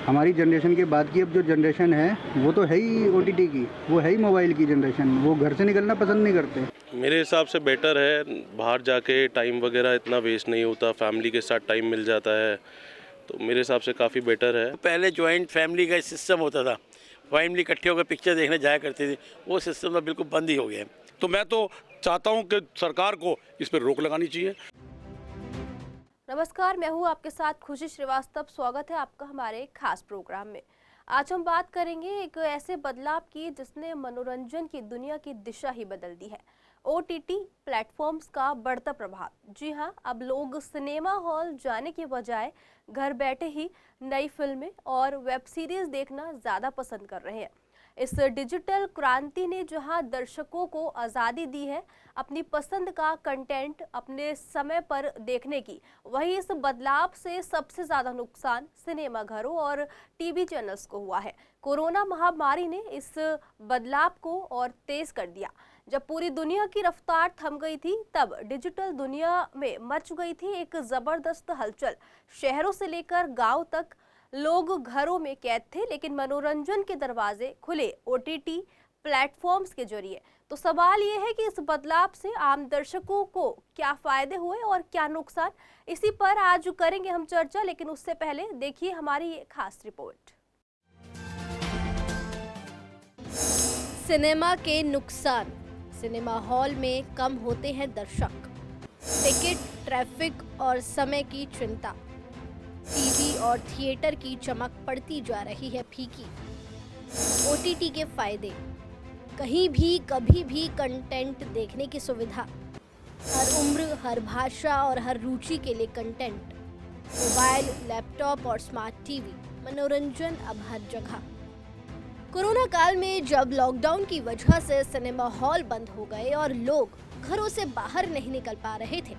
हमारी जनरेशन के बाद की अब जो जनरेशन है वो तो है ही ओटीटी की, वो है ही मोबाइल की जनरेशन। वो घर से निकलना पसंद नहीं करते। मेरे हिसाब से बेटर है, बाहर जाके टाइम वगैरह इतना वेस्ट नहीं होता, फैमिली के साथ टाइम मिल जाता है, तो मेरे हिसाब से काफ़ी बेटर है। पहले जॉइंट फैमिली का सिस्टम होता था, फैमिली इकट्ठे होकर पिक्चर देखने जाया करते थे, वो सिस्टम तो बिल्कुल बंद ही हो गया है। तो मैं तो चाहता हूं कि सरकार को इस पर रोक लगानी चाहिए। नमस्कार, मैं हूं आपके साथ खुशी श्रीवास्तव। स्वागत है आपका हमारे खास प्रोग्राम में। आज हम बात करेंगे एक ऐसे बदलाव की जिसने मनोरंजन की दुनिया की दिशा ही बदल दी है। ओटीटी प्लेटफॉर्म्स का बढ़ता प्रभाव। जी हां, अब लोग सिनेमा हॉल जाने के बजाय घर बैठे ही नई फिल्में और वेब सीरीज देखना ज़्यादा पसंद कर रहे हैं। इस डिजिटल क्रांति ने जहां दर्शकों को आज़ादी दी है अपनी पसंद का कंटेंट अपने समय पर देखने की, वहीं इस बदलाव से सबसे ज़्यादा नुकसान सिनेमा घरों और टीवी चैनल्स को हुआ है। कोरोना महामारी ने इस बदलाव को और तेज कर दिया। जब पूरी दुनिया की रफ्तार थम गई थी, तब डिजिटल दुनिया में मच गई थी एक ज़बरदस्त हलचल। शहरों से लेकर गाँव तक लोग घरों में कैद थे, लेकिन मनोरंजन के दरवाजे खुले ओटीटी प्लेटफॉर्म्स के जरिए। तो सवाल ये है कि इस बदलाव से आम दर्शकों को क्या फायदे हुए और क्या नुकसान, इसी पर आज करेंगे हम चर्चा। लेकिन उससे पहले देखिए हमारी ये खास रिपोर्ट। सिनेमा के नुकसान। सिनेमा हॉल में कम होते हैं दर्शक, टिकट, ट्रैफिक और समय की चिंता। टीवी और थिएटर की चमक पड़ती जा रही है फीकी। ओटीटी के फायदे। कहीं भी कभी भी कंटेंट देखने की सुविधा। हर उम्र, हर भाषा और हर रुचि के लिए कंटेंट। मोबाइल, लैपटॉप और स्मार्ट टीवी। मनोरंजन अब हर जगह। कोरोना काल में जब लॉकडाउन की वजह से सिनेमा हॉल बंद हो गए और लोग घरों से बाहर नहीं निकल पा रहे थे,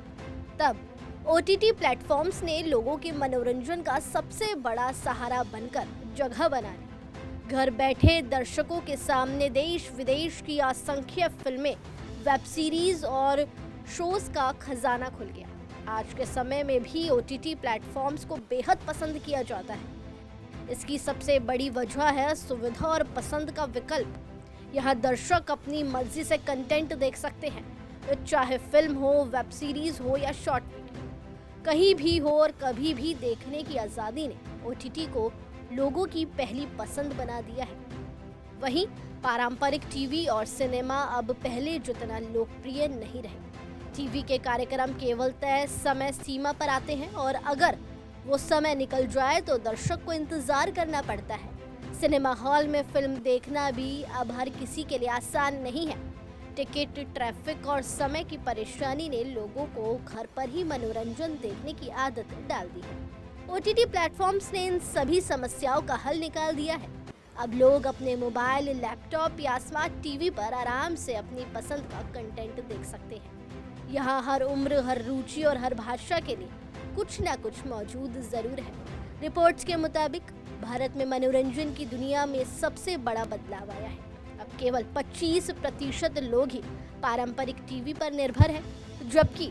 तब ओटीटी प्लेटफॉर्म्स ने लोगों के मनोरंजन का सबसे बड़ा सहारा बनकर जगह बना ली। घर बैठे दर्शकों के सामने देश विदेश की असंख्य फिल्में, वेब सीरीज और शोज का खजाना खुल गया। आज के समय में भी ओटीटी प्लेटफॉर्म्स को बेहद पसंद किया जाता है। इसकी सबसे बड़ी वजह है सुविधा और पसंद का विकल्प। यहाँ दर्शक अपनी मर्जी से कंटेंट देख सकते हैं, चाहे फिल्म हो, वेब सीरीज हो या शॉर्ट वीडियो। कहीं भी हो और कभी भी देखने की आज़ादी ने ओटीटी को लोगों की पहली पसंद बना दिया है। वहीं पारंपरिक टीवी और सिनेमा अब पहले जितना लोकप्रिय नहीं रहे। टीवी के कार्यक्रम केवल तय समय सीमा पर आते हैं और अगर वो समय निकल जाए तो दर्शक को इंतजार करना पड़ता है। सिनेमा हॉल में फिल्म देखना भी अब हर किसी के लिए आसान नहीं है। टिकट, ट्रैफिक और समय की परेशानी ने लोगों को घर पर ही मनोरंजन देखने की आदत डाल दी है। ओटीटी प्लेटफॉर्म्स ने इन सभी समस्याओं का हल निकाल दिया है। अब लोग अपने मोबाइल, लैपटॉप या स्मार्ट टीवी पर आराम से अपनी पसंद का कंटेंट देख सकते हैं। यहाँ हर उम्र, हर रुचि और हर भाषा के लिए कुछ ना कुछ मौजूद जरूर है। रिपोर्ट्स के मुताबिक भारत में मनोरंजन की दुनिया में सबसे बड़ा बदलाव आया है। अब केवल 25% लोग ही पारंपरिक टीवी पर निर्भर हैं, जबकि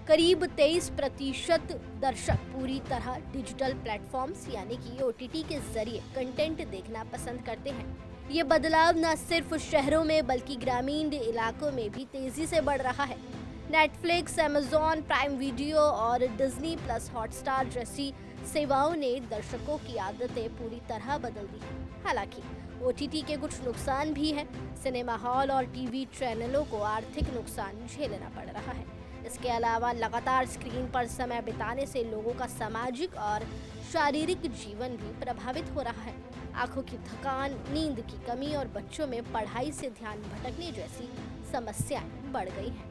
करीब 23% दर्शक पूरी तरह डिजिटल प्लेटफॉर्म्स यानी कि ओटीटी के जरिए कंटेंट देखना पसंद करते हैं। ये बदलाव न सिर्फ शहरों में बल्कि ग्रामीण इलाकों में भी तेजी से बढ़ रहा है। नेटफ्लिक्स, अमेजॉन प्राइम वीडियो और डिज्नी प्लस हॉटस्टार जैसी सेवाओं ने दर्शकों की आदतें पूरी तरह बदल दी हैं। हालांकि ओटीटी के कुछ नुकसान भी हैं। सिनेमा हॉल और टीवी चैनलों को आर्थिक नुकसान झेलना पड़ रहा है। इसके अलावा लगातार स्क्रीन पर समय बिताने से लोगों का सामाजिक और शारीरिक जीवन भी प्रभावित हो रहा है। आंखों की थकान, नींद की कमी और बच्चों में पढ़ाई से ध्यान भटकने जैसी समस्याएं बढ़ गई हैं।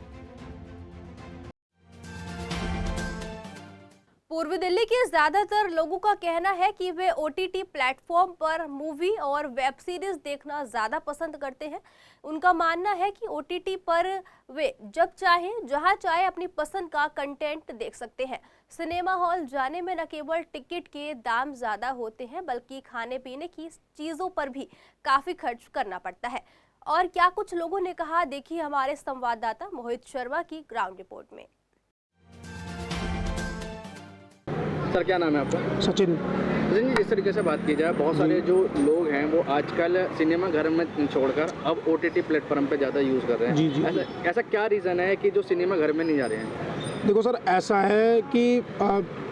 पूर्वी दिल्ली के ज्यादातर लोगों का कहना है कि वे ओटीटी प्लेटफॉर्म पर मूवी और वेब सीरीज देखना ज्यादा पसंद करते हैं। उनका मानना है कि ओटीटी पर वे जब चाहें, जहां चाहे अपनी पसंद का कंटेंट देख सकते हैं। सिनेमा हॉल जाने में न केवल टिकट के दाम ज्यादा होते हैं, बल्कि खाने पीने की चीजों पर भी काफी खर्च करना पड़ता है। और क्या कुछ लोगों ने कहा, देखिए हमारे संवाददाता मोहित शर्मा की ग्राउंड रिपोर्ट में। सर क्या नाम है आपका? सचिन। सचिन जी, जिस तरीके से बात की जाए, बहुत सारे जो लोग हैं वो आजकल सिनेमा घर में छोड़कर अब OTT प्लेटफॉर्म पे ज़्यादा यूज़ कर रहे हैं। जी, जी। ऐसा क्या रीज़न है कि जो सिनेमा घर में नहीं जा रहे हैं? देखो सर, ऐसा है कि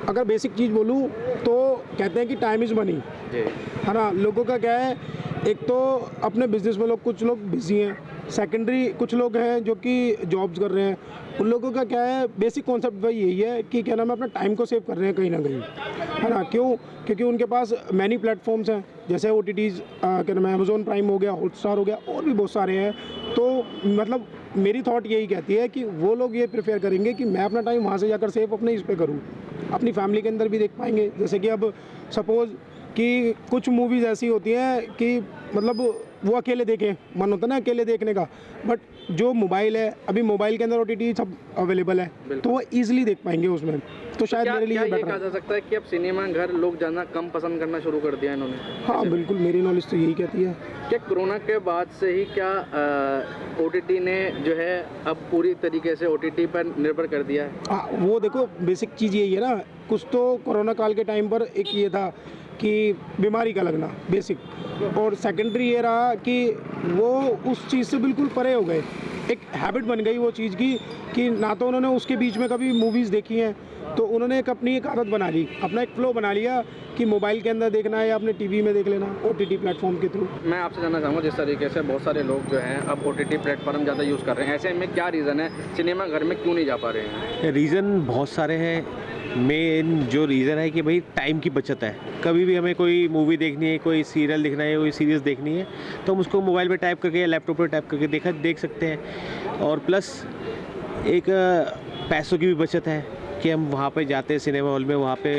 अगर बेसिक चीज़ बोलूँ तो कहते हैं कि टाइम इज़ मनी, जी। है ना। लोगों का क्या है, एक तो अपने बिजनेस में कुछ लोग बिजी हैं, सेकेंडरी कुछ लोग हैं जो कि जॉब्स कर रहे हैं। उन लोगों का क्या है, बेसिक कॉन्सेप्ट वही यही है कि क्या नाम है, अपना टाइम को सेव कर रहे हैं कहीं ना कहीं, है ना। क्यों? क्योंकि उनके पास मैनी प्लेटफॉर्म्स हैं, जैसे OTTs, क्या नाम है, अमेजोन प्राइम हो गया, हॉटस्टार हो गया, और भी बहुत सारे हैं। तो मतलब मेरी थॉट यही कहती है कि वो लोग ये प्रेफर करेंगे कि मैं अपना टाइम वहाँ से जाकर सेव अपने इस पे करूँ, अपनी फैमिली के अंदर भी देख पाएंगे। जैसे कि अब सपोज़ कि कुछ मूवीज़ ऐसी होती हैं कि मतलब वो अकेले देखें, मन होता है ना अकेले देखने का, बट जो मोबाइल है, अभी मोबाइल के अंदर OTT सब अवेलेबल है, तो वो ईजिली देख पाएंगे उसमें। तो शायद मेरे लिए ये बेटर कहा है। जा सकता है कि अब सिनेमा घर लोग जाना कम पसंद करना शुरू कर दिया इन्होंने? हाँ बिल्कुल, मेरी नॉलेज तो यही कहती है। क्या कोरोना के बाद से ही क्या OTT ने जो है अब पूरी तरीके से OTT पर निर्भर कर दिया है? हाँ, वो देखो बेसिक चीज़ यही है ना, कुछ तो कोरोना काल के टाइम पर एक ये था कि बीमारी का लगना बेसिक, और सेकेंडरी ये रहा कि वो उस चीज़ से बिल्कुल परे हो गए। एक हैबिट बन गई वो चीज़ की कि ना तो उन्होंने उसके बीच में कभी मूवीज़ देखी हैं, तो उन्होंने अपनी एक आदत बना ली, अपना एक फ्लो बना लिया कि मोबाइल के अंदर देखना है या अपने टीवी में देख लेना OTT प्लेटफॉर्म के थ्रू। मैं आपसे जानना चाहूँगा, जिस तरीके से बहुत सारे लोग जो हैं अब OTT प्लेटफॉर्म ज़्यादा यूज़ कर रहे हैं, ऐसे में क्या रीज़न है, सिनेमा घर में क्यों नहीं जा पा रहे हैं? रीज़न बहुत सारे हैं। मेन जो रीज़न है कि भाई टाइम की बचत है। कभी भी हमें कोई मूवी देखनी है, कोई सीरियल देखना है, कोई सीरीज़ देखनी है, तो हम उसको मोबाइल पे टाइप करके या लैपटॉप पे टाइप करके देख सकते हैं। और प्लस एक पैसों की भी बचत है कि हम वहाँ पे जाते हैं सिनेमा हॉल में, वहाँ पे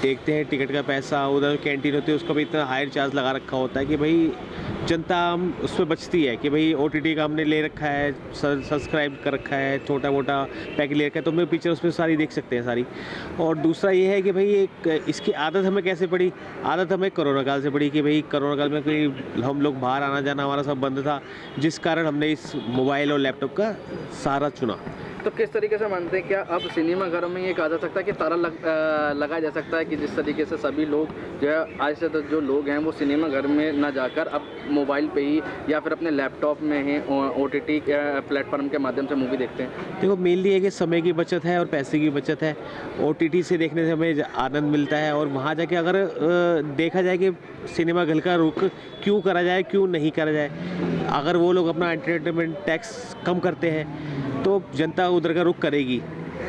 देखते हैं, टिकट का पैसा, उधर कैंटीन होती है उसका भी इतना हायर चार्ज लगा रखा होता है कि भाई जनता हम उस पर बचती है कि भाई OTT का हमने ले रखा है, सब्सक्राइब कर रखा है, छोटा मोटा पैकेज ले रखा है, तो हम पिक्चर उस पर सारी देख सकते हैं सारी। और दूसरा ये है कि भाई एक इसकी आदत हमें कैसे पड़ी, आदत हमें कोरोना काल से पड़ी कि भाई कोरोना काल में कोई हम लोग बाहर आना जाना हमारा सब बंद था, जिस कारण हमने इस मोबाइल और लैपटॉप का सहारा चुना। तो किस तरीके से मानते हैं, क्या अब सिनेमा घरों में ये कहा जा सकता है कि ताला लगाया जा सकता है कि जिस तरीके से सभी लोग जो है आज से तो जो लोग हैं वो सिनेमा घर में ना जाकर अब मोबाइल पे ही या फिर अपने लैपटॉप में ही OTT प्लेटफॉर्म के माध्यम से मूवी देखते हैं? देखो मेनली है कि समय की बचत है और पैसे की बचत है। OTT से देखने से हमें आनंद मिलता है, और वहाँ जाके अगर देखा जाए कि सिनेमा घर का रुख क्यों करा जाए, क्यों नहीं करा जाए, अगर वो लोग अपना एंटरटेनमेंट टैक्स कम करते हैं तो जनता उधर का रुख करेगी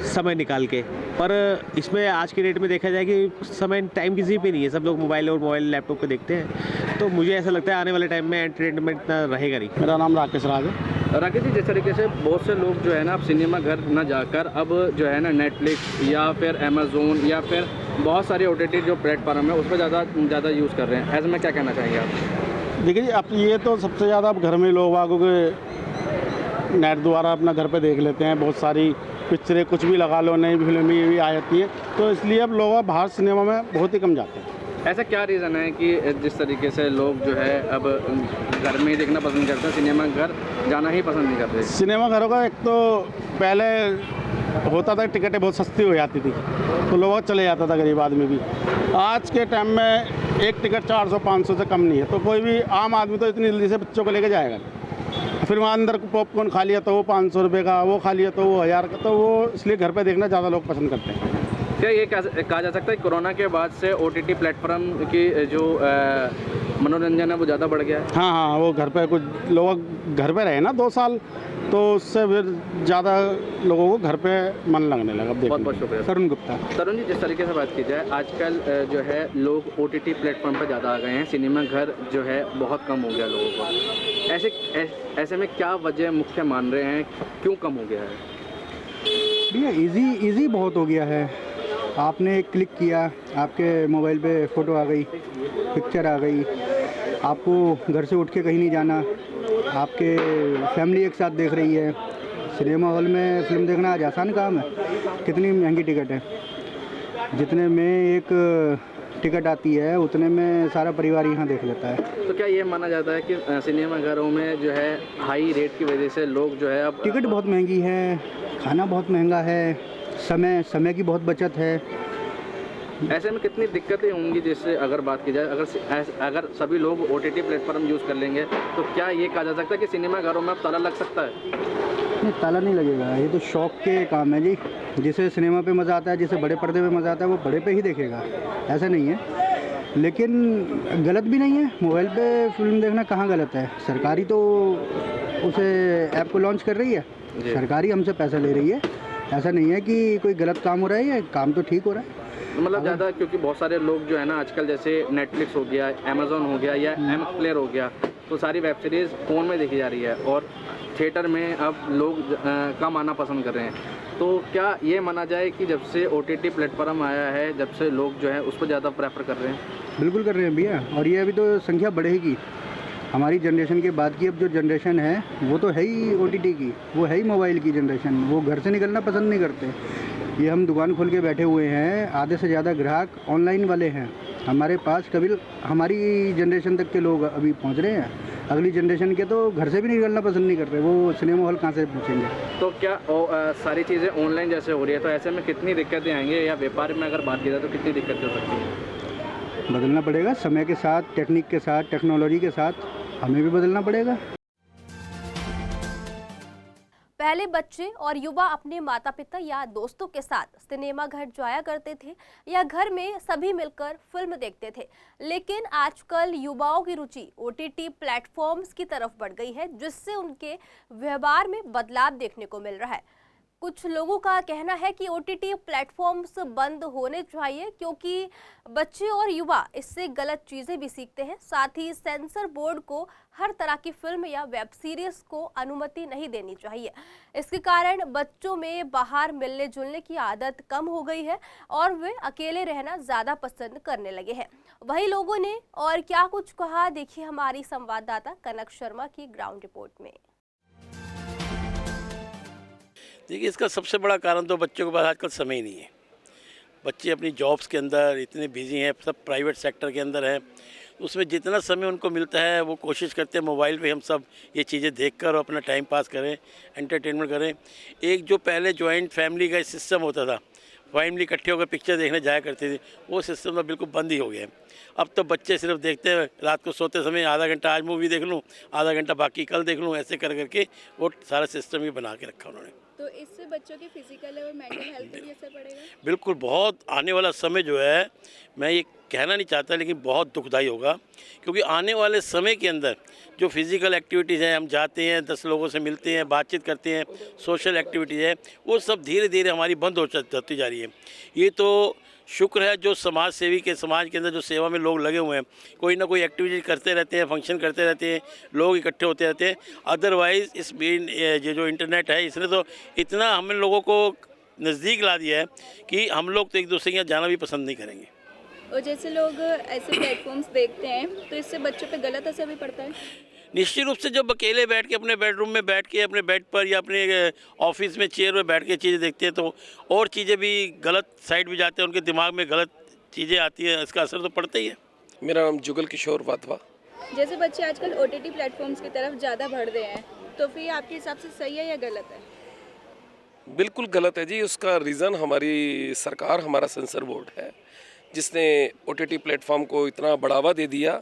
समय निकाल के। पर इसमें आज के डेट में देखा जाए कि समय टाइम किसी पे नहीं है, सब लोग मोबाइल लैपटॉप पे देखते हैं, तो मुझे ऐसा लगता है आने वाले टाइम में एंटरटेनमेंट इतना रहेगा नहीं। मेरा नाम राकेश राज है। राकेश जी, जिस तरीके से बहुत से लोग जो है ना अब सिनेमा घर ना जाकर अब जो है ना नेटफ्लिक्स या फिर अमेज़ोन या फिर बहुत सारे OTT जो प्लेटफॉर्म है उस पर ज़्यादा यूज़ कर रहे हैं, ऐसे में क्या कहना चाहेंगे आप? देखिए जी, अब ये तो सबसे ज़्यादा अब घर में लोग बागों के नेट द्वारा अपना घर पे देख लेते हैं। बहुत सारी पिक्चरें कुछ भी लगा लो, नई फिल्में भी आ जाती है, तो इसलिए अब लोग बाहर सिनेमा में बहुत ही कम जाते हैं। ऐसा क्या रीज़न है कि जिस तरीके से लोग जो है अब घर में ही देखना पसंद करते हैं, सिनेमा घर जाना ही पसंद नहीं करते? सिनेमा घरों का एक तो पहले होता था टिकटें बहुत सस्ती हो जाती थी, तो लोग चले जाता था गरीब आदमी भी। आज के टाइम में एक टिकट 400-500 से कम नहीं है, तो कोई भी आम आदमी तो इतनी जल्दी से बच्चों को लेके जाएगा। फिर वहाँ अंदर पॉपकॉर्न खा लिया तो वो 500 रुपये का, वो खा लिया तो वो 1000 का, तो वो इसलिए घर पे देखना ज़्यादा लोग पसंद करते हैं। क्या ये कहा जा सकता है कोरोना के बाद से OTT प्लेटफॉर्म की जो मनोरंजन है वो ज़्यादा बढ़ गया है? हाँ, वो घर पे कुछ लोग घर पे रहे ना 2 साल, तो उससे फिर ज़्यादा लोगों को घर पे मन लगने लगा। बहुत बहुत शुक्रिया। तरुण गुप्ता। तरुण जी, जिस तरीके से बात की जाए आजकल जो है लोग OTT प्लेटफॉर्म पर ज़्यादा आ गए हैं, सिनेमा घर जो है बहुत कम हो गया लोगों को, ऐसे में क्या वजह मुख्य मान रहे हैं, क्यों कम हो गया है? भैया इजी बहुत हो गया है। आपने एक क्लिक किया, आपके मोबाइल पे फ़ोटो आ गई, पिक्चर आ गई, आपको घर से उठ के कहीं नहीं जाना, आपके फैमिली एक साथ देख रही है। सिनेमा हॉल में फिल्म देखना आज आसान काम है, कितनी महंगी टिकट है। जितने में एक टिकट आती है उतने में सारा परिवार यहाँ देख लेता है। तो क्या ये माना जाता है कि सिनेमा घरों में जो है हाई रेट की वजह से लोग जो है अब टिकट बहुत महंगी है, खाना बहुत महंगा है, समय की बहुत बचत है, ऐसे में कितनी दिक्कतें होंगी, जिससे अगर बात की जाए, अगर सभी लोग OTT प्लेटफॉर्म यूज़ कर लेंगे तो क्या ये कहा जा सकता है कि सिनेमाघरों में अब ताला लग सकता है? नहीं, ताला नहीं लगेगा, ये तो शौक के काम है जी। जिसे सिनेमा पे मज़ा आता है, जिसे बड़े पर्दे पे मज़ा आता है, वो बड़े पे ही देखेगा, ऐसा नहीं है। लेकिन गलत भी नहीं है, मोबाइल पे फिल्म देखना कहाँ गलत है। सरकारी तो उसे ऐप को लॉन्च कर रही है, सरकारी हमसे पैसा ले रही है, ऐसा नहीं है कि कोई गलत काम हो रहा है, ये काम तो ठीक हो रहा है। मतलब ज़्यादा, क्योंकि बहुत सारे लोग जो है ना आजकल, जैसे नेटफ्लिक्स हो गया, अमेज़ॉन हो गया या MX प्लेयर हो गया, तो सारी वेब सीरीज़ फ़ोन में देखी जा रही है और थिएटर में अब लोग कम आना पसंद कर रहे हैं। तो क्या ये माना जाए कि जब से OTT प्लेटफॉर्म आया है, जब से लोग जो है उसको ज़्यादा प्रेफर कर रहे हैं? बिल्कुल कर रहे हैं भैया, और ये अभी तो संख्या बढ़ेगी। हमारी जनरेशन के बाद की अब जो जनरेशन है वो तो है ही OTT की, वो है ही मोबाइल की जनरेशन। वो घर से निकलना पसंद नहीं करते। ये हम दुकान खोल के बैठे हुए हैं, आधे से ज़्यादा ग्राहक ऑनलाइन वाले हैं हमारे पास। कभी हमारी जनरेशन तक के लोग अभी पहुंच रहे हैं, अगली जनरेशन के तो घर से भी निकलना पसंद नहीं कर रहे, वो सिनेमा हॉल कहाँ से पहुँचेंगे। तो क्या सारी चीज़ें ऑनलाइन जैसे हो रही है, तो ऐसे में कितनी दिक्कतें आएंगी, या व्यापार में अगर बात की जाए तो कितनी दिक्कतें हो सकती हैं? बदलना पड़ेगा समय के साथ, टेक्निक के साथ, टेक्नोलॉजी के साथ हमें भी बदलना पड़ेगा। पहले बच्चे और युवा अपने माता पिता या दोस्तों के साथ सिनेमा घर जाया करते थे या घर में सभी मिलकर फिल्म देखते थे, लेकिन आजकल युवाओं की रुचि OTT प्लेटफॉर्म्स की तरफ बढ़ गई है, जिससे उनके व्यवहार में बदलाव देखने को मिल रहा है। कुछ लोगों का कहना है कि OTT प्लेटफॉर्म्स बंद होने चाहिए क्योंकि बच्चे और युवा इससे गलत चीज़ें भी सीखते हैं। साथ ही सेंसर बोर्ड को हर तरह की फिल्म या वेब सीरीज को अनुमति नहीं देनी चाहिए। इसके कारण बच्चों में बाहर मिलने जुलने की आदत कम हो गई है और वे अकेले रहना ज़्यादा पसंद करने लगे हैं। वही लोगों ने और क्या कुछ कहा, देखिए हमारी संवाददाता कनक शर्मा की ग्राउंड रिपोर्ट में। देखिए, इसका सबसे बड़ा कारण तो बच्चों के पास आजकल समय ही नहीं है। बच्चे अपनी जॉब्स के अंदर इतने बिजी हैं, सब प्राइवेट सेक्टर के अंदर हैं, उसमें जितना समय उनको मिलता है वो कोशिश करते हैं मोबाइल पे हम सब ये चीज़ें देखकर और अपना टाइम पास करें, एंटरटेनमेंट करें। एक जो पहले जॉइंट फैमिली का सिस्टम होता था, फैमिली इकट्ठे होकर पिक्चर देखने जाया करते थे, वो सिस्टम तो बिल्कुल बंद ही हो गया है। अब तो बच्चे सिर्फ देखते हैं, रात को सोते समय आधा घंटा आज मूवी देख लूँ, आधा घंटा बाकी कल देख लूँ, ऐसे कर करके वो सारा सिस्टम ही बना के रखा उन्होंने। तो इससे बच्चों की फिजिकल और मेंटल हेल्थ पे भी असर पड़ेगा? बिल्कुल, बहुत आने वाला समय जो है, मैं ये कहना नहीं चाहता लेकिन बहुत दुखदाई होगा, क्योंकि आने वाले समय के अंदर जो फिज़िकल एक्टिविटीज़ हैं, हम जाते हैं 10 लोगों से मिलते हैं, बातचीत करते हैं, सोशल एक्टिविटीज़ है, वो सब धीरे धीरे हमारी बंद होती जा रही है। ये तो शुक्र है जो समाज सेवी के समाज के अंदर जो सेवा में लोग लगे हुए हैं, कोई ना कोई एक्टिविटी करते रहते हैं, फंक्शन करते रहते हैं, लोग इकट्ठे होते रहते हैं। अदरवाइज़ इस ये जो इंटरनेट है, इसने तो इतना हम लोगों को नज़दीक ला दिया है कि हम लोग तो एक दूसरे के यहाँ जाना भी पसंद नहीं करेंगे। और जैसे लोग ऐसे प्लेटफॉर्म्स देखते हैं तो इससे बच्चों पे गलत असर भी पड़ता है? निश्चित रूप से जब अकेले बैठ के अपने बेडरूम में बैठ के अपने बेड पर या अपने ऑफिस में चेयर में बैठ के चीज़ें देखते हैं तो और चीज़ें भी गलत साइड भी जाते हैं, उनके दिमाग में गलत चीज़ें आती हैं, इसका असर तो पड़ता ही है। मेरा नाम जुगल किशोर वाधवा। जैसे बच्चे आजकल OTT प्लेटफॉर्म्स की तरफ ज़्यादा बढ़ रहे हैं, तो फिर आपके हिसाब से सही है या गलत है? बिल्कुल गलत है जी। उसका रीज़न हमारी सरकार, हमारा सेंसर बोर्ड है, जिसने OTT प्लेटफॉर्म को इतना बढ़ावा दे दिया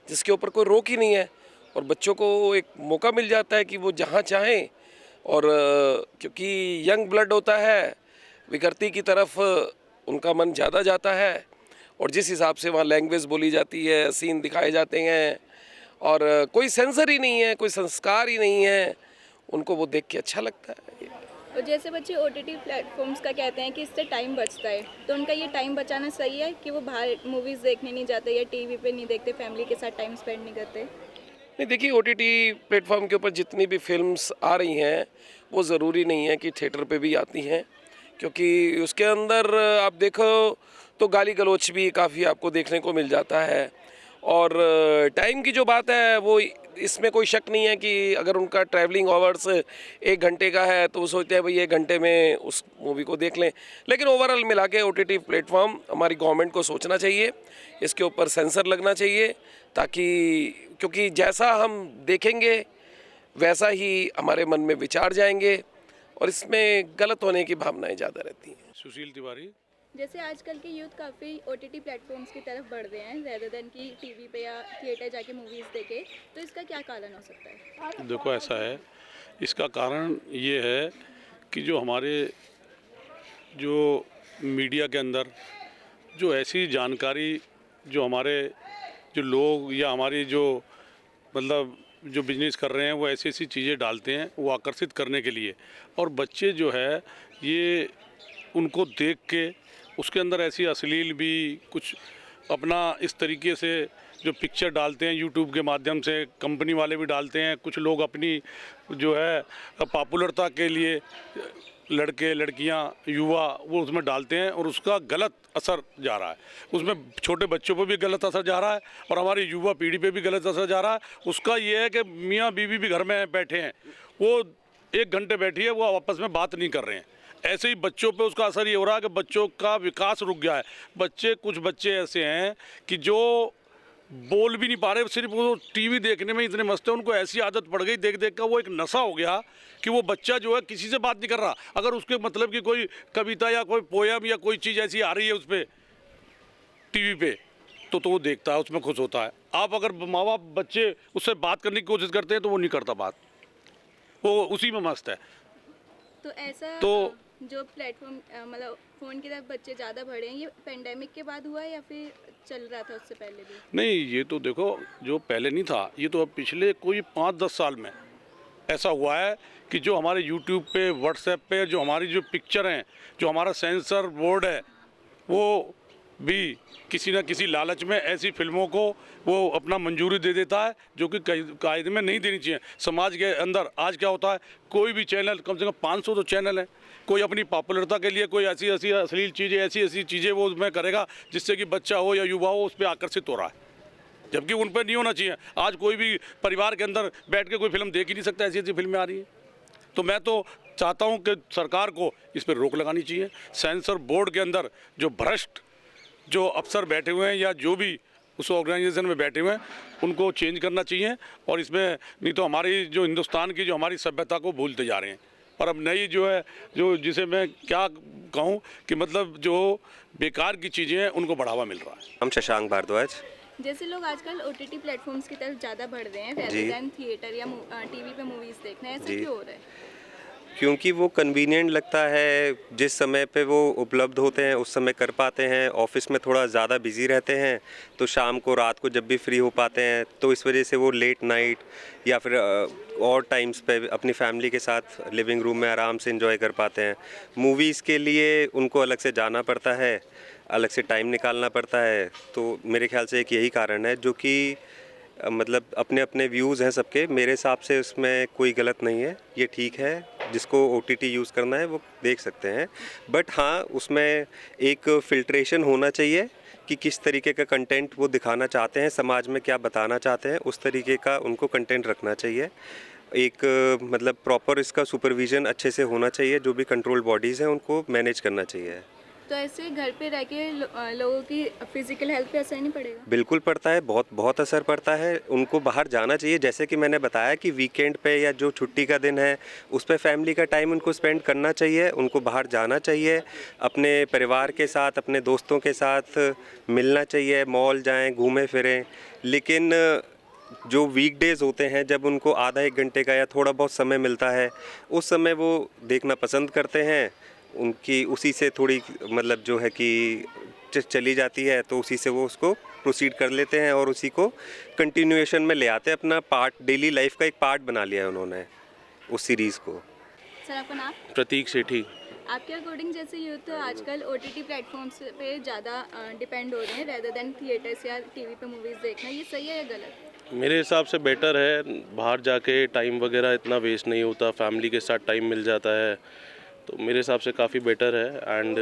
जिसके ऊपर कोई रोक ही नहीं है, और बच्चों को एक मौका मिल जाता है कि वो जहाँ चाहें, और क्योंकि यंग ब्लड होता है, विकृति की तरफ उनका मन ज़्यादा जाता है, और जिस हिसाब से वहाँ लैंग्वेज बोली जाती है, सीन दिखाए जाते हैं, और कोई सेंसर ही नहीं है, कोई संस्कार ही नहीं है, उनको वो देख के अच्छा लगता है। और जैसे बच्चे OTT प्लेटफॉर्म्स का कहते हैं कि इससे टाइम बचता है, तो उनका ये टाइम बचाना सही है कि वो बाहर मूवीज़ देखने नहीं जाते या TV पे नहीं देखते, फैमिली के साथ टाइम स्पेंड नहीं करते? नहीं, देखिए, OTT प्लेटफॉर्म के ऊपर जितनी भी फिल्म्स आ रही हैं वो ज़रूरी नहीं है कि थिएटर पे भी आती हैं, क्योंकि उसके अंदर आप देखो तो गाली गलौच भी काफ़ी आपको देखने को मिल जाता है। और टाइम की जो बात है वो इसमें कोई शक नहीं है कि अगर उनका ट्रैवलिंग आवर्स 1 घंटे का है तो वो सोचते हैं भाई 1 घंटे में उस मूवी को देख लें। लेकिन ओवरऑल मिला के OTT प्लेटफॉर्म हमारी गवर्नमेंट को सोचना चाहिए, इसके ऊपर सेंसर लगना चाहिए, ताकि क्योंकि जैसा हम देखेंगे वैसा ही हमारे मन में विचार जाएंगे, और इसमें गलत होने की भावनाएं ज़्यादा रहती हैं। सुशील तिवारी। जैसे आजकल के यूथ काफ़ी ओटीटी प्लेटफॉर्म्स की तरफ बढ़ रहे हैं रेदर देन कि टीवी पे या थिएटर जाके मूवीज़ देखे, तो इसका क्या कारण हो सकता है? देखो ऐसा है, इसका कारण ये है कि जो हमारे जो मीडिया के अंदर जो ऐसी जानकारी जो हमारे जो लोग या हमारी जो मतलब जो बिजनेस कर रहे हैं वो ऐसी ऐसी चीज़ें डालते हैं वो आकर्षित करने के लिए, और बच्चे जो है ये उनको देख के उसके अंदर ऐसी अश्लील भी कुछ अपना इस तरीके से जो पिक्चर डालते हैं यूट्यूब के माध्यम से, कंपनी वाले भी डालते हैं, कुछ लोग अपनी जो है पॉपुलरता के लिए लड़के लड़कियां युवा वो उसमें डालते हैं और उसका गलत असर जा रहा है, उसमें छोटे बच्चों पर भी गलत असर जा रहा है और हमारी युवा पीढ़ी पे भी गलत असर जा रहा है। उसका ये है कि मियाँ बीवी भी घर में बैठे हैं, वो 1 घंटे बैठी है, वो आपस में बात नहीं कर रहे हैं। ऐसे ही बच्चों पे उसका असर ये हो रहा है कि बच्चों का विकास रुक गया है। कुछ बच्चे ऐसे हैं कि जो बोल भी नहीं पा रहे, सिर्फ वो टीवी देखने में इतने मस्त है, उनको ऐसी आदत पड़ गई देख देख कर, वो एक नशा हो गया कि वो बच्चा जो है किसी से बात नहीं कर रहा। अगर उसके मतलब की कोई कविता या कोई पोयम या कोई चीज़ ऐसी आ रही है उस पर टीवी पे तो वो देखता है, उसमें खुश होता है। आप अगर माँ बाप बच्चे उससे बात करने की कोशिश करते हैं तो वो नहीं करता बात, वो उसी में मस्त है। तो ऐसा तो जो प्लेटफॉर्म मतलब फ़ोन की तरफ बच्चे ज़्यादा बढ़े हैं, ये पेंडेमिक के बाद हुआ है या फिर चल रहा था उससे पहले भी? नहीं, ये तो देखो जो पहले नहीं था, ये तो अब पिछले कोई 5-10 साल में ऐसा हुआ है कि जो हमारे यूट्यूब पे, व्हाट्सएप पे जो हमारी जो पिक्चर हैं, जो हमारा सेंसर बोर्ड है, वो भी किसी न किसी लालच में ऐसी फिल्मों को वो अपना मंजूरी दे देता है जो कि कायदे में नहीं देनी चाहिए। समाज के अंदर आज क्या होता है, कोई भी चैनल, कम से कम 500 तो चैनल है, कोई अपनी पॉपुलरता के लिए कोई ऐसी ऐसी अश्लील चीज़ें, ऐसी चीज़ें वो उसमें करेगा जिससे कि बच्चा हो या युवा हो उस पर आकर्षित हो रहा है, जबकि उन पर नहीं होना चाहिए। आज कोई भी परिवार के अंदर बैठ के कोई फिल्म देख ही नहीं सकता, ऐसी ऐसी फिल्में आ रही हैं। तो मैं तो चाहता हूँ कि सरकार को इस पर रोक लगानी चाहिए। सेंसर बोर्ड के अंदर जो भ्रष्ट जो अफसर बैठे हुए हैं या जो भी उस ऑर्गेनाइजेशन में बैठे हुए हैं उनको चेंज करना चाहिए, और इसमें नहीं तो हमारी जो हिंदुस्तान की जो हमारी सभ्यता को भूलते जा रहे हैं। और अब नई जो है जो जिसे मैं क्या कहूँ कि मतलब जो बेकार की चीज़ें हैं उनको बढ़ावा मिल रहा है। हम शशांक भारद्वाज। जैसे लोग आजकल ओटीटी प्लेटफॉर्म्स की तरफ ज़्यादा बढ़ रहे हैं रेदर देन थिएटर या टीवी पे मूवीज़ देखना, ऐसा क्यों हो रहा है? क्योंकि वो कन्वीनियंट लगता है, जिस समय पे वो उपलब्ध होते हैं उस समय कर पाते हैं। ऑफिस में थोड़ा ज़्यादा बिजी रहते हैं तो शाम को रात को जब भी फ्री हो पाते हैं तो इस वजह से वो लेट नाइट या फिर और टाइम्स पे अपनी फैमिली के साथ लिविंग रूम में आराम से एंजॉय कर पाते हैं। मूवीज़ के लिए उनको अलग से जाना पड़ता है, अलग से टाइम निकालना पड़ता है। तो मेरे ख्याल से एक यही कारण है, जो कि मतलब अपने अपने व्यूज़ हैं सबके। मेरे हिसाब से उसमें कोई गलत नहीं है, ये ठीक है। जिसको ओटीटी यूज़ करना है वो देख सकते हैं, बट हाँ उसमें एक फ़िल्ट्रेशन होना चाहिए कि किस तरीके का कंटेंट वो दिखाना चाहते हैं, समाज में क्या बताना चाहते हैं, उस तरीके का उनको कंटेंट रखना चाहिए। एक मतलब प्रॉपर इसका सुपरविज़न अच्छे से होना चाहिए, जो भी कंट्रोल बॉडीज़ हैं उनको मैनेज करना चाहिए। तो ऐसे घर पे रह के लोगों की फिजिकल हेल्थ पे असर नहीं पड़ेगा? बिल्कुल पड़ता है, बहुत बहुत असर पड़ता है। उनको बाहर जाना चाहिए, जैसे कि मैंने बताया कि वीकेंड पे या जो छुट्टी का दिन है उस पे फैमिली का टाइम उनको स्पेंड करना चाहिए। उनको बाहर जाना चाहिए, अपने परिवार के साथ, अपने दोस्तों के साथ मिलना चाहिए, मॉल जाएं, घूमें फिरें। लेकिन जो वीकडेज़ होते हैं जब उनको आधा 1 घंटे का या थोड़ा बहुत समय मिलता है, उस समय वो देखना पसंद करते हैं। उनकी उसी से थोड़ी मतलब जो है कि चली जाती है, तो उसी से वो उसको प्रोसीड कर लेते हैं और उसी को कंटिन्यूएशन में ले आते हैं। अपना पार्ट, डेली लाइफ का एक पार्ट बना लिया है उन्होंने उस सीरीज़ को। सर आपका नाम? प्रतीक सेठी। आपके अकॉर्डिंग जैसे यूथ आजकल ओटीटी प्लेटफॉर्म्स पे ज़्यादा डिपेंड हो रहे हैं रेदर देन थिएटर्स या टीवी पे मूवीज़ देखना, ये सही है या गलत? मेरे हिसाब से बेटर है, बाहर जाके टाइम वगैरह इतना वेस्ट नहीं होता, फैमिली के साथ टाइम मिल जाता है, तो मेरे हिसाब से काफ़ी बेटर है। एंड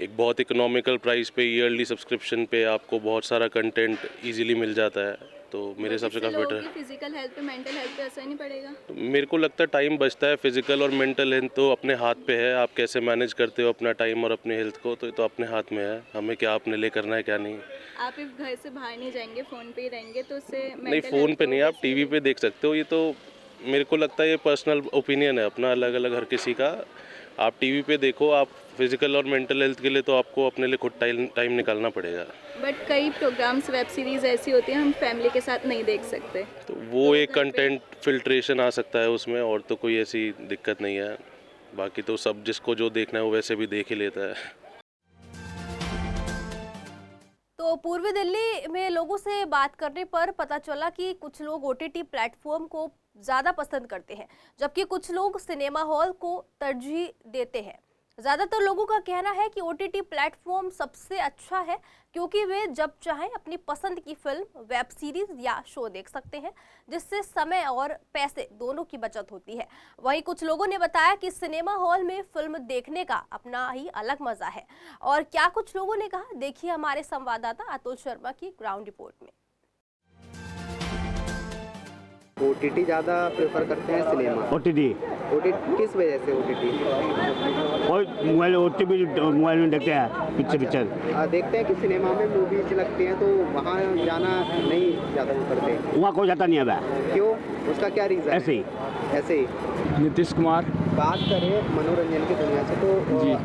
एक बहुत इकोनॉमिकल प्राइस पे ईयरली सब्सक्रिप्शन पे आपको बहुत सारा कंटेंट इजीली मिल जाता है, तो मेरे हिसाब से काफ़ी बेटर है। फिजिकल हेल्थ पे, मेंटल हेल्थ पे असर नहीं पड़ेगा? मेरे को लगता है टाइम बचता है। फिजिकल और मेंटल हेल्थ तो अपने हाथ पे है, आप कैसे मैनेज करते हो अपना टाइम और अपनी हेल्थ को, तो ये तो अपने हाथ में है, हमें क्या अपने लिए करना है क्या नहीं। आप इस घर से बाहर नहीं जाएंगे, फ़ोन पे ही रहेंगे, तो उससे नहीं, फ़ोन पे नहीं, आप टीवी पे देख सकते हो। ये तो मेरे को लगता है ये पर्सनल ओपिनियन है अपना, अलग अलग हर किसी का। आप टीवी पे देखो, आप फिजिकल और मेंटल हेल्थ के लिए तो आपको अपने लिए खुद टाइम निकालना पड़ेगा। बट कई प्रोग्राम्स, वेब सीरीज़ ऐसी होती हैं हम फैमिली के साथ नहीं देख सकते। तो वो एक कंटेंट फिल्ट्रेशन आ सकता है उसमें, और तो कोई ऐसी दिक्कत नहीं है। बाकी तो सब जिसको जो देखना है वो वैसे भी देख ही लेता है। तो पूर्वी दिल्ली में लोगों से बात करने पर पता चला कि कुछ लोग OTT प्लेटफॉर्म को ज़्यादा पसंद करते हैं, जबकि कुछ लोग सिनेमा हॉल को तरजीह देते हैं। ज़्यादातर लोगों का कहना है कि OTT प्लेटफॉर्म सबसे अच्छा है, क्योंकि वे जब चाहें अपनी पसंद की फिल्म, वेब सीरीज या शो देख सकते हैं, जिससे समय और पैसे दोनों की बचत होती है। वहीं कुछ लोगों ने बताया कि सिनेमा हॉल में फिल्म देखने का अपना ही अलग मजा है। और क्या कुछ लोगों ने कहा, देखिए हमारे संवाददाता अतुल शर्मा की ग्राउंड रिपोर्ट में। OTT ज़्यादा प्रेफर करते हैं सिनेमा? OTT किस वजह से OTT? और मोबाइल में देखते हैं पिक्चर देखते हैं कि सिनेमा में मूवीज लगती हैं तो वहाँ जाना नहीं ज़्यादा करते। वहाँ कोई जाता नहीं है। क्यों? उसका क्या रीज़न? ऐसे ही। नीतीश कुमार। बात करें मनोरंजन की दुनिया से तो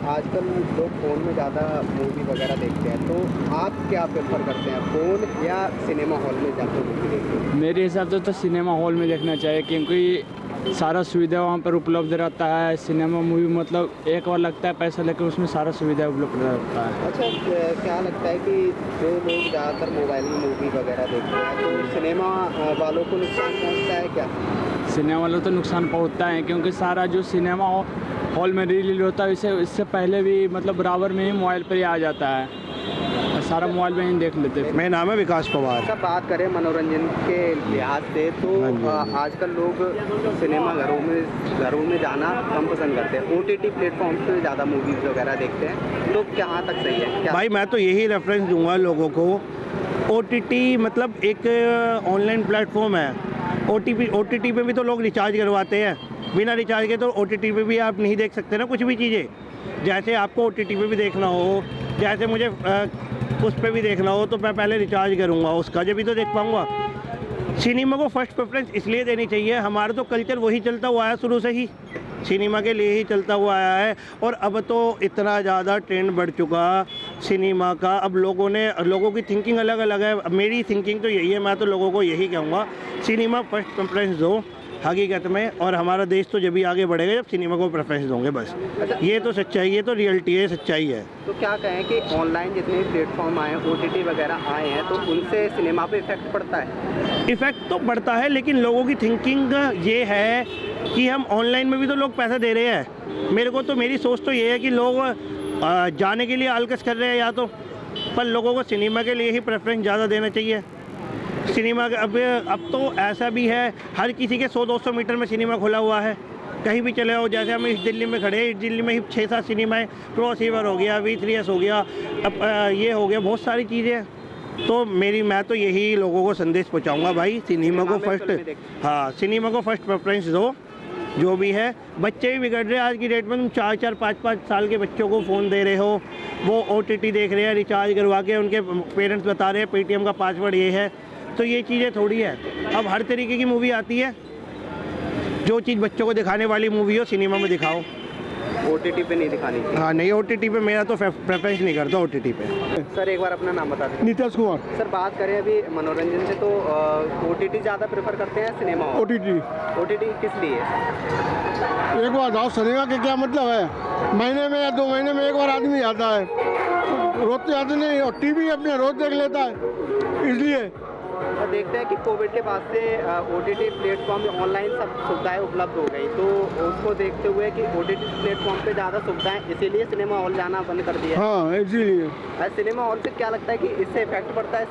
आजकल लोग फ़ोन में ज़्यादा मूवी वगैरह देखते हैं, तो आप क्या प्रेफर करते हैं, फ़ोन या सिनेमा हॉल में जाकर मूवी देखते हैं? मेरे हिसाब से तो सिनेमा हॉल में देखना चाहिए, क्योंकि सारा सुविधा वहाँ पर उपलब्ध रहता है। सिनेमा मूवी मतलब एक बार लगता है पैसा, लेकिन उसमें सारा सुविधा उपलब्ध रहता है। अच्छा, क्या लगता है कि जो लोग ज़्यादातर मोबाइल में मूवी वगैरह देखते हैं तो सिनेमा वालों को नुकसान पहुँचता है क्या? सिनेमा वालों तो नुकसान पहुँचता है, क्योंकि सारा जो सिनेमा हॉल में रिलीज होता है इससे पहले भी मतलब बराबर में ही मोबाइल पर ही आ जाता है, सारा मोबाइल में ही देख लेते हैं। मेरा नाम है विकास पवार। अच्छा, बात करें मनोरंजन के लिहाज से तो आजकल लोग सिनेमा घरों में जाना कम पसंद करते हैं, OTT प्लेटफॉर्म पे ज़्यादा मूवीज़ वगैरह देखते हैं, तो कहाँ तक सही है? क्या भाई मैं तो यही रेफरेंस दूंगा लोगों को, OTT मतलब एक ऑनलाइन प्लेटफॉर्म है। OTT पे भी तो लोग रिचार्ज करवाते हैं, बिना रिचार्ज के तो OTT पे भी आप नहीं देख सकते ना कुछ भी चीज़ें। जैसे आपको OTT पे भी देखना हो, जैसे मुझे उस पर भी देखना हो तो मैं पहले रिचार्ज करूँगा उसका, जब भी तो देख पाऊँगा। सिनेमा को फर्स्ट प्रेफरेंस इसलिए देनी चाहिए, हमारा तो कल्चर वही चलता हुआ है शुरू से ही, सिनेमा के लिए ही चलता हुआ आया है। और अब तो इतना ज़्यादा ट्रेंड बढ़ चुका सिनेमा का, अब लोगों की थिंकिंग अलग अलग है। अब मेरी थिंकिंग तो यही है, मैं तो लोगों को यही कहूँगा सिनेमा फर्स्ट प्रेफरेंस दो हकीकत में, और हमारा देश तो जब भी आगे बढ़ेगा जब सिनेमा को प्रेफरेंस दोगे बस। ये तो सच्चाई है, तो रियलिटी है, सच्चाई है। तो क्या कहें कि ऑनलाइन जितने प्लेटफॉर्म आए, OTT वगैरह आए हैं, तो उनसे सिनेमा पे इफेक्ट पड़ता है? इफेक्ट तो पड़ता है, लेकिन लोगों की थिंकिंग ये है कि हम ऑनलाइन में भी तो लोग पैसा दे रहे हैं। मेरी सोच तो ये है कि लोग जाने के लिए आलकस कर रहे हैं या तो, पर लोगों को सिनेमा के लिए ही प्रेफरेंस ज़्यादा देना चाहिए। सिनेमा अब तो ऐसा भी है, हर किसी के 100-200 मीटर में सिनेमा खुला हुआ है, कहीं भी चले हो। जैसे हम इस दिल्ली में खड़े हैं, इस दिल्ली में ही 6-7 सिनेमा है, क्रॉस-रिवर हो गया, V3S हो गया, अब ये हो गया, बहुत सारी चीज़ें। तो मैं तो यही लोगों को संदेश पहुंचाऊंगा भाई, सिनेमा को सिनेमा को फर्स्ट प्रेफरेंस दो। जो भी है, बच्चे भी बिगड़ रहे हैं आज की डेट में। तुम 4-4, 5-5 साल के बच्चों को फ़ोन दे रहे हो, वो OTT देख रहे हैं रिचार्ज करवा के, उनके पेरेंट्स बता रहे हैं पेटीएम का पासवर्ड ये है, तो ये चीज़ें थोड़ी है। अब हर तरीके की मूवी आती है, जो चीज़ बच्चों को दिखाने वाली मूवी हो सिनेमा में दिखाओ, OTT पे नहीं दिखानी चाहिए। हाँ नहीं, OTT पे मेरा तो प्रेफरेंस नहीं करता OTT पे। सर एक बार अपना नाम बता दें। नीतीश कुमार। सर बात करें अभी मनोरंजन से तो OTT ज़्यादा प्रेफर करते हैं सिनेमा? OTT किस लिए? एक बार जाओ, सिनेमा के क्या मतलब है, महीने में या 2 महीने में एक बार आदमी आता है, रोज तो आते नहीं, और TV अपने रोज देख लेता है, इसलिए। और देखते हैं कि कोविड के बाद से OTT प्लेटफॉर्म में ऑनलाइन सब सुविधाएं उपलब्ध हो गई, तो उसको देखते हुए कि OTT प्लेटफॉर्म पे ज़्यादा सुविधाएं, इसीलिए सिनेमा हॉल जाना बंद कर दिया। हाँ, इसीलिए। सिनेमा हॉल से क्या लगता है कि इससे इफेक्ट पड़ता है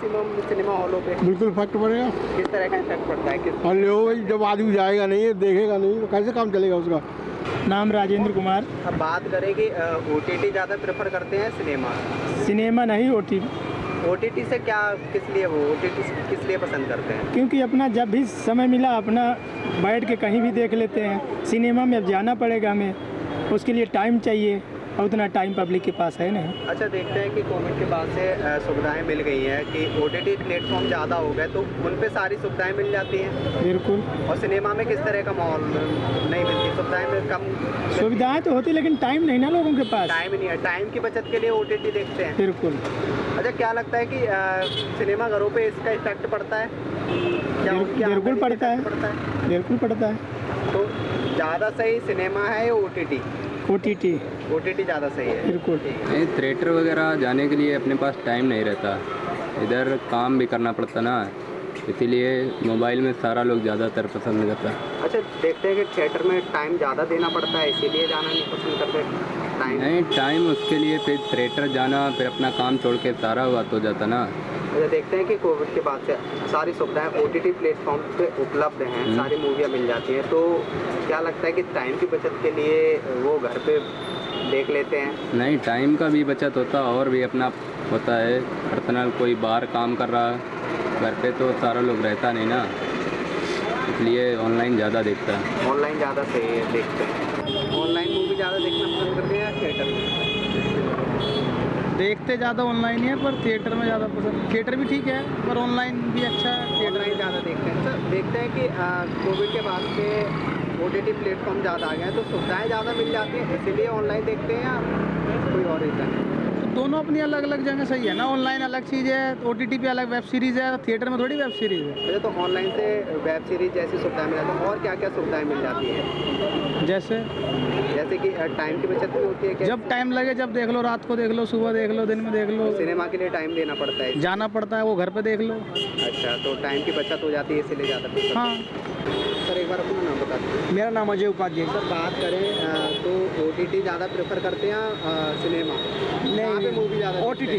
सिनेमा हॉलों पे? बिल्कुल इफेक्ट पड़ेगा। किस तरह का इफेक्ट पड़ता है? जब आदमी जाएगा नहीं, देखेगा नहीं, तो कैसे काम चलेगा उसका। नाम राजेंद्र कुमार। अब बात करें कि OTT ज़्यादा प्रेफर करते हैं सिनेमा नहीं, OTT से क्या, किस लिए वो OTT किस लिए पसंद करते हैं? क्योंकि अपना जब भी समय मिला अपना बैठ के कहीं भी देख लेते हैं। सिनेमा में अब जाना पड़ेगा हमें, उसके लिए टाइम चाहिए, और उतना टाइम पब्लिक के पास है नहीं। अच्छा, देखते हैं कि कोविड के बाद से सुविधाएं मिल गई हैं कि OTT प्लेटफॉर्म ज़्यादा हो गए तो उन पे सारी सुविधाएं मिल जाती हैं। बिल्कुल। और सिनेमा में किस तरह का माहौल नहीं मिलती, सुविधाएं में कम? सुविधाएं तो होती लेकिन टाइम नहीं ना लोगों के पास। टाइम नहीं है, टाइम की बचत के लिए OTT देखते हैं। बिल्कुल। अच्छा, क्या लगता है कि सिनेमा घरों पे इसका इफेक्ट पड़ता है? बिल्कुल पड़ता है, बिल्कुल पड़ता है। तो ज़्यादा सही सिनेमा है या OTT? OTT ज़्यादा सही है। बिल्कुल। थिएटर वगैरह जाने के लिए अपने पास टाइम नहीं रहता, इधर काम भी करना पड़ता ना, इसीलिए मोबाइल में सारा लोग ज़्यादातर पसंद करता है। अच्छा, देखते हैं कि थिएटर में टाइम ज़्यादा देना पड़ता है इसीलिए जाना नहीं पसंद करते? नहीं, टाइम उसके लिए फिर थिएटर जाना, फिर अपना काम छोड़ के सारा बात हो जाता ना। अच्छा, देखते हैं कि कोविड के बाद से सारी सुविधाएं OTT प्लेटफॉर्म पे उपलब्ध हैं, सारी मूवियाँ मिल जाती हैं, तो क्या लगता है कि टाइम की बचत के लिए वो घर पे देख लेते हैं? नहीं, टाइम का भी बचत होता और भी अपना होता है पर्सनल, कोई बाहर काम कर रहा घर पे तो सारा लोग रहता नहीं ना, इसलिए ऑनलाइन ज़्यादा देखता है। ऑनलाइन ज़्यादा सही है, देखते हैं। ऑनलाइन मूवी ज़्यादा देखना पसंद करते हैं या थिएटर में? देखते ज़्यादा ऑनलाइन ही है, पर थिएटर में ज़्यादा पसंद। थिएटर भी ठीक है पर ऑनलाइन भी अच्छा है। ऑनलाइन ज़्यादा देखते हैं। सर, देखते हैं कि कोविड के बाद से OTT प्लेटफॉर्म ज़्यादा आ गए हैं तो सुविधाएं ज़्यादा मिल जाती हैं, इसीलिए ऑनलाइन देखते हैं या कोई और रीज़न है? दोनों अपनी अलग अलग जगह सही है ना, ऑनलाइन अलग चीज़ है, OTT पे अलग वेब सीरीज़ है, थिएटर में थोड़ी वेब सीरीज़ है। अच्छा, तो ऑनलाइन से वेब सीरीज जैसी सुविधाएं मिल जाती हैं, और क्या क्या सुविधाएं मिल जाती हैं? जैसे कि टाइम की बचत भी होती है क्या? जब टाइम लगे जब देख लो, रात को देख लो, सुबह देख लो, दिन में देख लो। सिनेमा के लिए टाइम देना पड़ता है, जाना पड़ता है, वो घर पे देख लो। अच्छा, तो टाइम की बचत हो जाती है इसीलिए ज़्यादा। हाँ सर, एक बार अपना नाम बता दीजिए। मेरा नाम अजय उपाध्याय। सर, बात करें तो OTT ज़्यादा प्रेफर करते हैं सिनेमा? नहीं, मूवी ज़्यादा? OTT।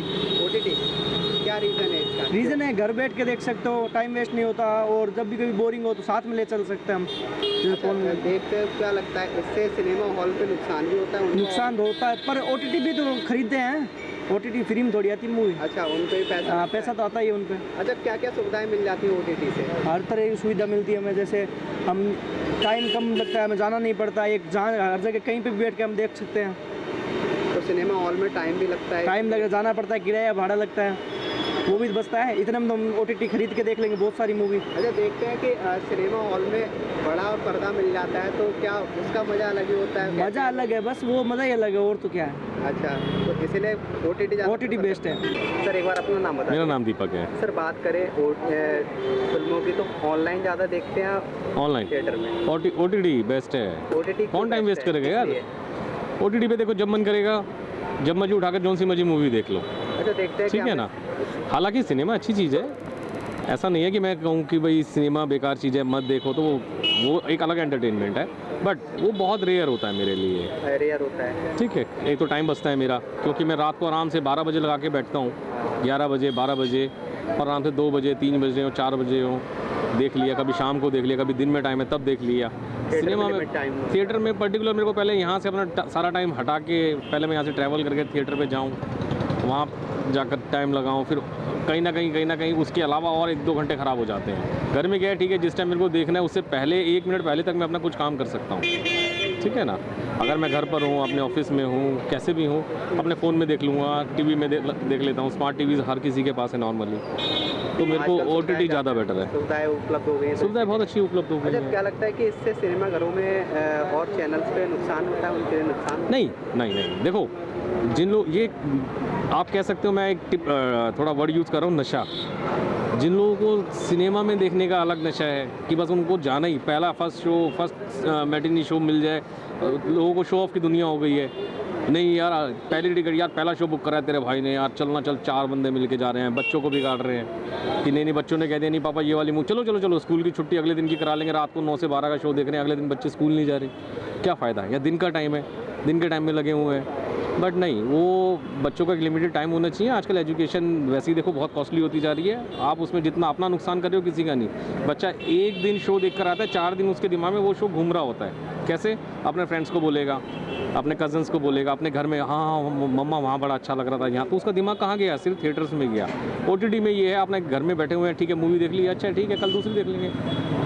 क्या रीज़न है इसका? रीज़न है घर बैठ के देख सकते हो, टाइम वेस्ट नहीं होता, और जब भी कभी बोरिंग हो तो साथ में ले चल सकते हैं हम। देखते हैं, क्या लगता है इससे सिनेमा हॉल पे नुकसान भी होता है? नुकसान होता है, पर OTT भी तो खरीदते हैं, OTT फ्री में थोड़ी आती मूवी। अच्छा, उन पे पैसा तो आता ही है उन पे। अच्छा, क्या क्या सुविधाएं मिल जाती है OTT से? हर तरह की सुविधा मिलती है हमें, जैसे हम टाइम कम लगता है, हमें जाना नहीं पड़ता, एक जहाँ हर जगह कहीं पे भी बैठ के हम देख सकते हैं। तो सिनेमा हॉल में टाइम भी लगता है? टाइम लगे, जाना पड़ता है, किराया भाड़ा लगता है, वो भी बचता है। इतने में तो हम OTT खरीद के देख लेंगे बहुत सारी मूवी। अच्छा, देखते हैं कि सिनेमा हॉल में बड़ा पर्दा मिल जाता है तो क्या उसका मज़ा अलग ही होता है? मज़ा अलग है, बस वो मज़ा ही अलग है, और तो क्या है। अच्छा, तो इसीलिए OTT बेस्ट है। सर, एक बार अपना नाम बताइए। मेरा नाम दीपक है। सर, बात करें फिल्मों की तो ऑनलाइन ज़्यादा देखते हैं ऑनलाइन? थिएटर में OTT बेस्ट है। OTT कौन टाइम वेस्ट करेगा यार? OTT पे देखो, जब मन करेगा, जब मर्जी उठाकर जो सी मर्जी मूवी देख लो। अच्छा, देखते हैं, ठीक है ना। हालांकि सिनेमा अच्छी चीज़ है, ऐसा नहीं है कि मैं कहूँ कि भाई सिनेमा बेकार चीज़ है मत देखो, तो वो एक अलग एंटरटेनमेंट है, बट वो बहुत रेयर होता है मेरे लिए। रेयर होता है, ठीक है। एक तो टाइम बचता है मेरा, क्योंकि मैं रात को आराम से 12 बजे लगा के बैठता हूँ, 11 बजे 12 बजे, और आराम से 2 बजे 3 बजे हो 4 बजे हो देख लिया, कभी शाम को देख लिया, कभी दिन में टाइम है तब देख लिया। सिनेमा में थिएटर में पर्टिकुलर मेरे को पहले यहाँ से अपना सारा टाइम हटा के, पहले मैं यहाँ से ट्रैवल करके थिएटर पे जाऊँ, वहाँ जाकर टाइम लगाऊँ, फिर कहीं ना कहीं उसके अलावा और 1-2 घंटे ख़राब हो जाते हैं। घर में क्या है, ठीक है, जिस टाइम मेरे को देखना है उससे पहले 1 मिनट पहले तक मैं अपना कुछ काम कर सकता हूँ, ठीक है ना। अगर मैं घर पर हूँ, अपने ऑफिस में हूँ, कैसे भी हूँ, अपने फ़ोन में देख लूँगा, टीवी में देख लेता हूँ। स्मार्ट टीवीज़ हर किसी के पास है नॉर्मली, तो मेरे को OTT ज़्यादा बेटर है। सुविधाएं उपलब्ध हो गई हैं, सुविधाएं बहुत अच्छी उपलब्ध हो गई हैं। हैं। क्या लगता है कि इससे सिनेमा घरों में और चैनल्स पे नुकसान होता है, उनके लिए नुकसान? नहीं, देखो, जिन लोग, ये आप कह सकते हो, मैं एक टिप थोड़ा वर्ड यूज़ कर रहा हूँ, नशा। जिन लोगों को सिनेमा में देखने का अलग नशा है कि बस उनको जाना ही, फर्स्ट मैटिनी शो मिल जाए, लोगों को शो ऑफ की दुनिया हो गई है। नहीं यार, पहली टिकट यार, पहला शो बुक करा है तेरे भाई ने यार, चलना चल, 4 बंदे मिल के जा रहे हैं, बच्चों को भी काट रहे हैं कि नहीं, बच्चों ने कह दिया नहीं पापा ये वाली मूवी, चलो स्कूल की छुट्टी अगले दिन की करा लेंगे, रात को 9 से 12 का शो देख रहे हैं, अगले दिन बच्चे स्कूल नहीं जा रहे, क्या फ़ायदा है? या दिन का टाइम है, दिन के टाइम में लगे हुए हैं। बट नहीं, वो बच्चों का एक लिमिटेड टाइम होना चाहिए। आजकल एजुकेशन वैसे ही देखो बहुत कॉस्टली होती जा रही है, आप उसमें जितना अपना नुकसान कर रहे हो किसी का नहीं। बच्चा एक दिन शो देख कर आता है, 4 दिन उसके दिमाग में वो शो घूम रहा होता है। कैसे? अपने फ्रेंड्स को बोलेगा, अपने कज़न्स को बोलेगा, अपने घर में, हाँ मम्मा वहाँ बड़ा अच्छा लग रहा था, यहाँ, तो उसका दिमाग कहाँ गया? सिर्फ थिएटर्स में गया। OTT में ये है, अपने घर में बैठे हुए हैं, ठीक है, मूवी देख ली, अच्छा ठीक है, कल दूसरी देख लेंगे।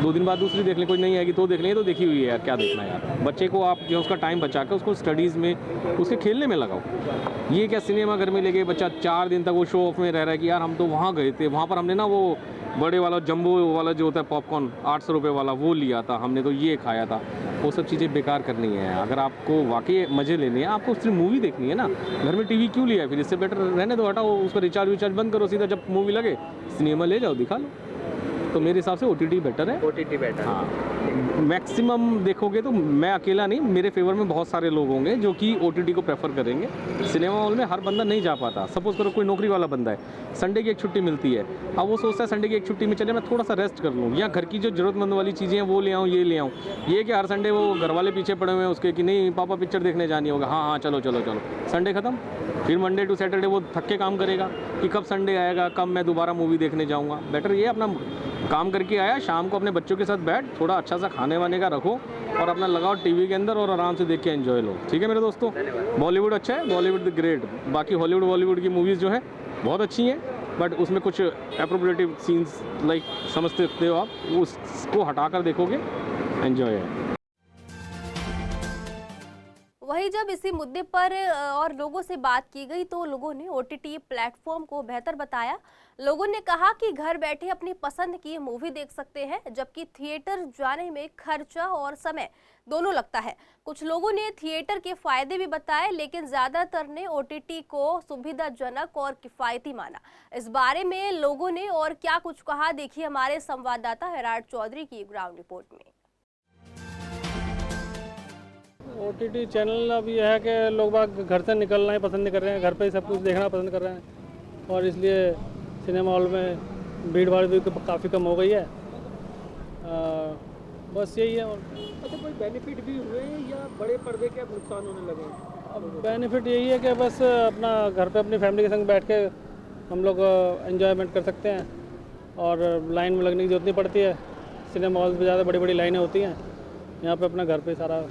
2 दिन बाद दूसरी देख लें, कोई नहीं आएगी तो देख लें, तो देखी हुई है यार, क्या देखना यार। बच्चे को आप जो उसका टाइम बचा के उसको स्टडीज़ में, उसके खेलने में लगाओ। ये क्या सिनेमा घर में लेके बच्चा 4 दिन तक वो शो ऑफ में रह रहा है कि यार हम तो वहाँ गए थे, वहाँ पर हमने ना वो बड़े वाला जंबो वाला जो होता है पॉपकॉर्न 800 रुपये वाला वो लिया था, हमने तो ये खाया था। वो सब चीज़ें बेकार करनी है। अगर आपको वाकई मज़े लेने हैं, आपको सिर्फ मूवी देखनी है ना, घर में टीवी क्यों लिया है? फिर इससे बेटर रहने दो, हटाओ उसका रिचार्ज बंद करो, सीधा जब मूवी लगे सिनेमा ले जाओ, दिखा लो। तो मेरे हिसाब से OTT बेटर है। OTT बेटर, हाँ। मैक्सिमम देखोगे तो मैं अकेला नहीं, मेरे फेवर में बहुत सारे लोग होंगे जो कि OTT को प्रेफर करेंगे। सिनेमा हॉल में हर बंदा नहीं जा पाता। सपोज़ करो कोई नौकरी वाला बंदा है, संडे की एक छुट्टी मिलती है, अब वो सोचता है संडे की एक छुट्टी में चले मैं थोड़ा सा रेस्ट कर लूँ, या घर की जो ज़रूरतमंद वाली चीज़ें हैं वो ले आऊँ, ये ले आऊँ। ये कि हर संडे वो घर वाले पीछे पड़े हुए हैं उसके कि नहीं पापा पिक्चर देखने जानी होगा, हाँ चलो चलो चलो, संडे ख़त्म। फिर मंडे टू सैटरडे वो थक के काम करेगा कि कब संडे आएगा, कब मैं दोबारा मूवी देखने जाऊँगा। बेटर ये अपना काम करके आया, शाम को अपने बच्चों के साथ बैठ, थोड़ा अच्छा सा खाने वाने का रखो और अपना लगाओ टीवी के अंदर और आराम से देख के एंजॉय लो। ठीक है मेरे दोस्तों, बॉलीवुड अच्छा है, बॉलीवुड द ग्रेट। बाकी हॉलीवुड बॉलीवुड की मूवीज़ जो है बहुत अच्छी हैं, बट उसमें कुछ एप्रोप्रिएटिव सीन्स लाइक समझ सकते हो आप, उसको हटाकर देखोगे एंजॉय है। वहीं जब इसी मुद्दे पर और लोगों से बात की गई तो लोगों ने OTT प्लेटफॉर्म को बेहतर बताया। लोगों ने कहा कि घर बैठे अपनी पसंद की मूवी देख सकते हैं, जबकि थिएटर जाने में खर्चा और समय दोनों लगता है। कुछ लोगों ने थिएटर के फायदे भी बताए, लेकिन ज्यादातर ने OTT को सुविधाजनक और किफायती माना। इस बारे में लोगों ने और क्या कुछ कहा, देखिए हमारे संवाददाता हेराल्ड चौधरी की ग्राउंड रिपोर्ट में। OTT चैनल अब यह है कि लोग बाग घर से निकलना ही पसंद नहीं कर रहे हैं, घर पे ही सब कुछ देखना पसंद कर रहे हैं, और इसलिए सिनेमा हॉल में भीड़ भाड़ भी काफ़ी कम हो गई है। बस यही है। और अच्छा, कोई बेनिफिट भी हुए या बड़े पर्दे के अब नुकसान होने लगे? अब बेनिफिट यही है कि बस अपना घर पे अपनी फैमिली के संग बैठ के हम लोग एंजॉयमेंट कर सकते हैं और लाइन में लगने की जरूरत नहीं पड़ती है। सिनेमा हॉल में ज़्यादा बड़ी बड़ी लाइनें होती हैं, यहाँ पे अपना घर पे सारा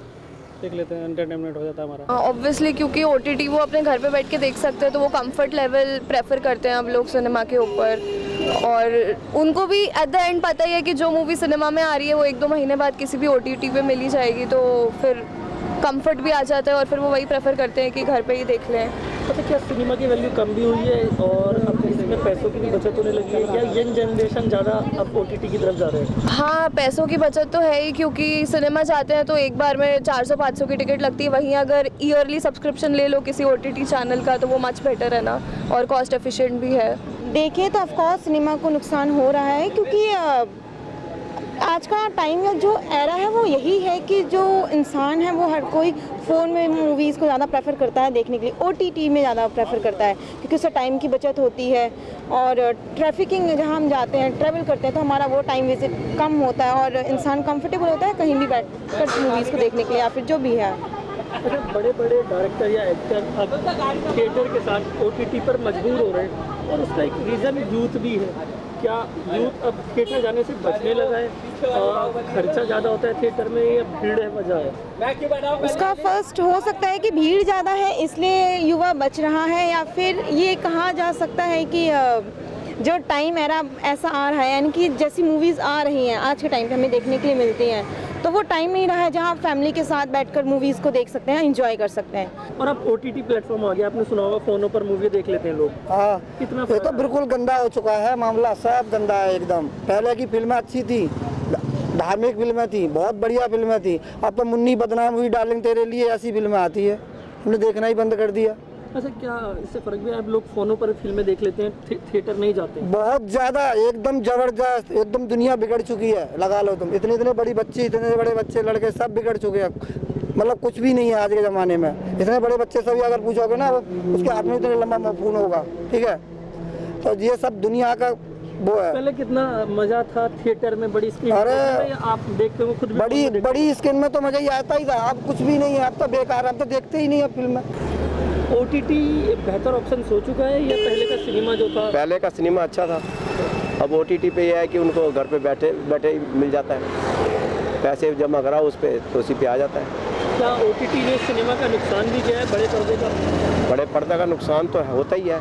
देख लेते हैं, एंटरटेनमेंट हो जाता है हमारा। ऑब्वियसली क्योंकि OTT वो अपने घर पे बैठ के देख सकते हैं, तो वो कंफर्ट लेवल प्रेफर करते हैं अब लोग सिनेमा के ऊपर। और उनको भी एट द एंड पता ही है कि जो मूवी सिनेमा में आ रही है वो 1-2 महीने बाद किसी भी OTT पे मिल ही जाएगी, तो फिर कंफर्ट भी आ जाता है और फिर वो वही प्रेफर करते हैं कि घर पे ही देख लें। अच्छा, क्या सिनेमा की वैल्यू कम भी हुई है और अब इसमें पैसों की भी बचत होने लगी है, या यंग जनरेशन ज़्यादा अब OTT की तरफ जा रहे हैं? हाँ, पैसों की बचत तो है ही, क्योंकि सिनेमा जाते हैं तो एक बार में 400-500 की टिकट लगती है। वहीं अगर ईयरली सब्सक्रिप्शन ले लो किसी OTT चैनल का तो वो मच बेटर है ना, और कॉस्ट एफिशिएंट भी है। देखिए तो ऑफकोर्स सिनेमा को नुकसान हो रहा है, क्योंकि आज का टाइम या जो एरा है वो यही है कि जो इंसान है वो हर कोई फ़ोन में मूवीज़ को ज़्यादा प्रेफर करता है देखने के लिए, OTT में ज़्यादा प्रेफर करता है, क्योंकि उससे टाइम की बचत होती है। और ट्रैफिकिंग जहाँ हम जाते हैं, ट्रैवल करते हैं, तो हमारा वो टाइम विजिट कम होता है और इंसान कंफर्टेबल होता है कहीं भी बैठ कर मूवीज़ को देखने के लिए, या फिर जो भी है। अच्छा, बड़े बड़े डायरेक्टर या एक्टर अब थिएटर के साथ OTT पर मजबूर हो रहे हैं, और उसका एक रीज़न यूथ भी है। क्या यूथ अब थिएटर जाने से बचने लगा है, खर्चा ज़्यादा होता है थिएटर में, या भीड़ है वजह है? उसका फर्स्ट हो सकता है कि भीड़ ज़्यादा है इसलिए युवा बच रहा है, या फिर ये कहा जा सकता है कि जो टाइम एरा ऐसा आ रहा है, यानी कि जैसी मूवीज़ आ रही हैं आज के टाइम पे हमें देखने के लिए मिलती हैं, तो वो टाइम नहीं रहा है जहाँ फैमिली के साथ बैठकर मूवीज़ को देख सकते हैं, एंजॉय कर सकते हैं। और अब OTT प्लेटफॉर्म आ गया, आपने सुना होगा फ़ोनों पर मूवी देख लेते हैं लोग। हाँ, कितना ये तो बिल्कुल गंदा हो चुका है मामला, सब गंदा है एकदम। पहले की फिल्में अच्छी थी, धार्मिक फिल्में थी, बहुत बढ़िया फिल्में थी। अब तो मुन्नी बदनाम हुई डार्लिंग तेरे लिए ऐसी फिल्में आती है, हमने देखना ही बंद कर दिया। अच्छा, क्या इससे फर्क भी है? अब लोग फ़ोनों पर फिल्में देख लेते हैं, थिएटर नहीं जाते? बहुत ज़्यादा, एकदम ज़बरदस्त, एकदम दुनिया बिगड़ चुकी है। लगा लो तुम, इतने बड़ी बच्चे, इतने बड़े बच्चे, लड़के सब बिगड़ चुके हैं, मतलब कुछ भी नहीं है आज के ज़माने में। इतने बड़े बच्चे सभी अगर पूछोगे ना, उसके हाथ में इतने लंबा फ़ोन होगा, ठीक है? तो ये सब दुनिया का वो है। पहले कितना मज़ा था थिएटर में, बड़ी स्क्रीन। अरे आप देखते हो खुद भी? बड़ी स्क्रीन में तो मज़ा ही आता ही था। अब कुछ भी नहीं है, अब तो बेकार, अब तो देखते ही नहीं है फिल्म। OTT बेहतर ऑप्शन हो चुका है या पहले का सिनेमा जो था? पहले का सिनेमा अच्छा था, अब OTT पे यह है कि उनको घर पे बैठे बैठे मिल जाता है, पैसे जमा कराओ उस पर तो उसी पे आ जाता है। क्या OTT ने सिनेमा का नुकसान भी किया है, बड़े पर्दे का? बड़े पर्दे का नुकसान तो होता ही है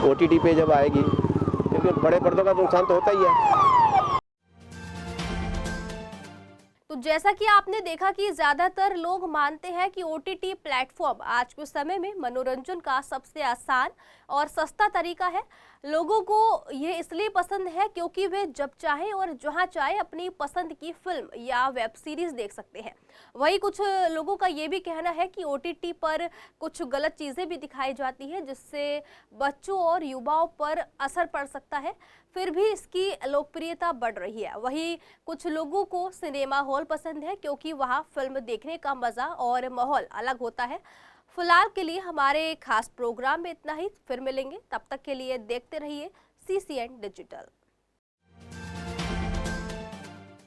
OTT पे जब आएगी, क्योंकि बड़े पर्दों का नुकसान तो होता ही है। जैसा कि आपने देखा कि ज़्यादातर लोग मानते हैं कि OTT प्लेटफॉर्म आज के समय में मनोरंजन का सबसे आसान और सस्ता तरीका है। लोगों को ये इसलिए पसंद है क्योंकि वे जब चाहे और जहां चाहे अपनी पसंद की फिल्म या वेब सीरीज देख सकते हैं। वहीं कुछ लोगों का ये भी कहना है कि OTT पर कुछ गलत चीज़ें भी दिखाई जाती हैं जिससे बच्चों और युवाओं पर असर पड़ सकता है। फिर भी इसकी लोकप्रियता बढ़ रही है। वहीं कुछ लोगों को सिनेमा हॉल पसंद है क्योंकि वहां फिल्म देखने का मज़ा और माहौल अलग होता है। फिलहाल के लिए हमारे खास प्रोग्राम में इतना ही, फिर मिलेंगे। तब तक के लिए देखते रहिए CCN डिजिटल।